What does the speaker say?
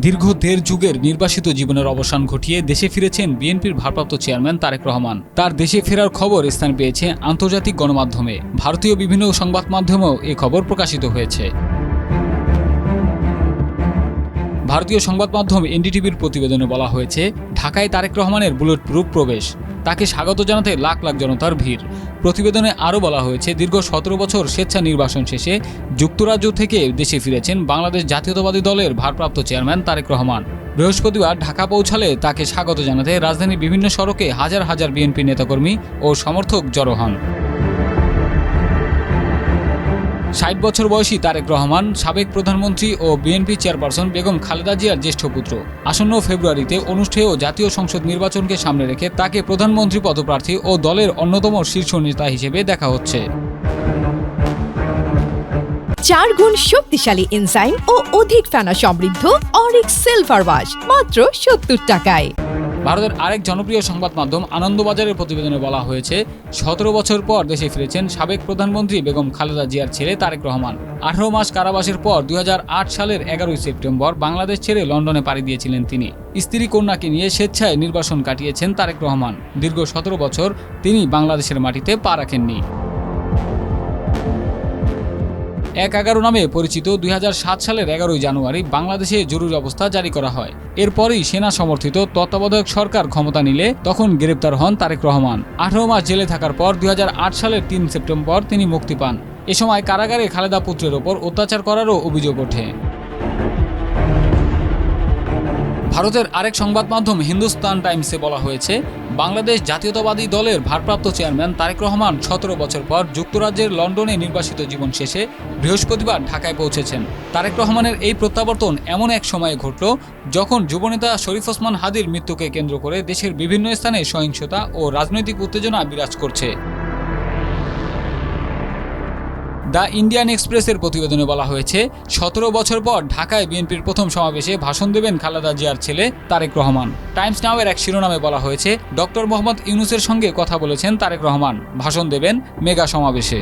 দীর্ঘ ১.৫ যুগের নির্বাসিত জীবনের অবসান ঘটিয়ে দেশে ফিরেছেন বিএনপির ভারপ্রাপ্ত চেয়ারম্যান তারেক রহমান। তার দেশে ফেরার খবর স্থান পেয়েছে আন্তর্জাতিক গণমাধ্যমে। ভারতীয় বিভিন্ন সংবাদ মাধ্যমেও এ খবর প্রকাশিত হয়েছে। ভারতীয় সংবাদ মাধ্যম এনডিটিভির প্রতিবেদনে বলা হয়েছে, ঢাকায় তারেক রহমানের বুলেট প্রুফ প্রবেশ, তাকে স্বাগত জানাতে লাখ লাখ জনতার ভিড়। প্রতিবেদনে আরও বলা হয়েছে, দীর্ঘ ১৭ বছর স্বেচ্ছা নির্বাসন শেষে যুক্তরাজ্য থেকে দেশে ফিরেছেন বাংলাদেশ জাতীয়তাবাদী দলের ভারপ্রাপ্ত চেয়ারম্যান তারেক রহমান। বৃহস্পতিবার ঢাকা পৌঁছালে তাকে স্বাগত জানাতে রাজধানীর বিভিন্ন সড়কে হাজার হাজার বিএনপি নেতাকর্মী ও সমর্থক জড়ো হন। ৬০ বছর বয়সী তারেক রহমান সাবেক প্রধানমন্ত্রী ও বিএনপি চেয়ারপারসন বেগম খালেদা জিয়ার জ্যেষ্ঠ পুত্র। আসন্ন ফেব্রুয়ারিতে অনুষ্ঠেয় জাতীয় সংসদ নির্বাচনকে সামনে রেখে তাকে প্রধানমন্ত্রী পদপ্রার্থী ও দলের অন্যতম শীর্ষ নেতা হিসেবে দেখা হচ্ছে। ৪ গুণ শক্তিশালী এনজাইম ও অধিক ফেনা সমৃদ্ধ অরিক্স সিলভার ওয়াশ মাত্র ৭০ টাকায়। ভারতের আরেক জনপ্রিয় সংবাদ মাধ্যম আনন্দবাজারের প্রতিবেদনে বলা হয়েছে, ১৭ বছর পর দেশে ফিরেছেন সাবেক প্রধানমন্ত্রী বেগম খালেদা জিয়ার ছেলে তারেক রহমান। ১৮ মাস কারাবাসের পর ২০০৮ সালের ১১ সেপ্টেম্বর বাংলাদেশ ছেড়ে লন্ডনে পাড়ি দিয়েছিলেন তিনি। স্ত্রী কন্যাকে নিয়ে স্বেচ্ছায় নির্বাসন কাটিয়েছেন তারেক রহমান। দীর্ঘ ১৭ বছর তিনি বাংলাদেশের মাটিতে পা রাখেননি। ১/১১ নামে পরিচিত ২০০৭ সালের ১১ জানুয়ারি বাংলাদেশে জরুরি অবস্থা জারি করা হয়। এরপরই সেনা সমর্থিত তত্ত্বাবধায়ক সরকার ক্ষমতা নিলে তখন গ্রেপ্তার হন তারেক রহমান। ১৮ মাস জেলে থাকার পর ২০০৮ সালের ৩ সেপ্টেম্বর তিনি মুক্তি পান। এ সময় কারাগারে খালেদা পুত্রের ওপর অত্যাচার করারও অভিযোগ ওঠে। ভারতের আরেক সংবাদ মাধ্যম হিন্দুস্তান টাইমসে বলা হয়েছে, বাংলাদেশ জাতীয়তাবাদী দলের ভারপ্রাপ্ত চেয়ারম্যান তারেক রহমান ১৭ বছর পর যুক্তরাজ্যের লন্ডনে নির্বাসিত জীবন শেষে বৃহস্পতিবার ঢাকায় পৌঁছেছেন। তারেক রহমানের এই প্রত্যাবর্তন এমন এক সময়ে ঘটল যখন যুবনেতা শরীফ ওসমান হাদির মৃত্যুকে কেন্দ্র করে দেশের বিভিন্ন স্থানে সহিংসতা ও রাজনৈতিক উত্তেজনা বিরাজ করছে। দ্য ইন্ডিয়ান এক্সপ্রেসের প্রতিবেদনে বলা হয়েছে, ১৭ বছর পর ঢাকায় বিএনপির প্রথম সমাবেশে ভাষণ দেবেন খালেদা জিয়ার ছেলে তারেক রহমান। টাইমস নাওয়ের এক শিরোনামে বলা হয়েছে, ডক্টর মোহাম্মদ ইউনূসের সঙ্গে কথা বলেছেন তারেক রহমান, ভাষণ দেবেন মেগা সমাবেশে।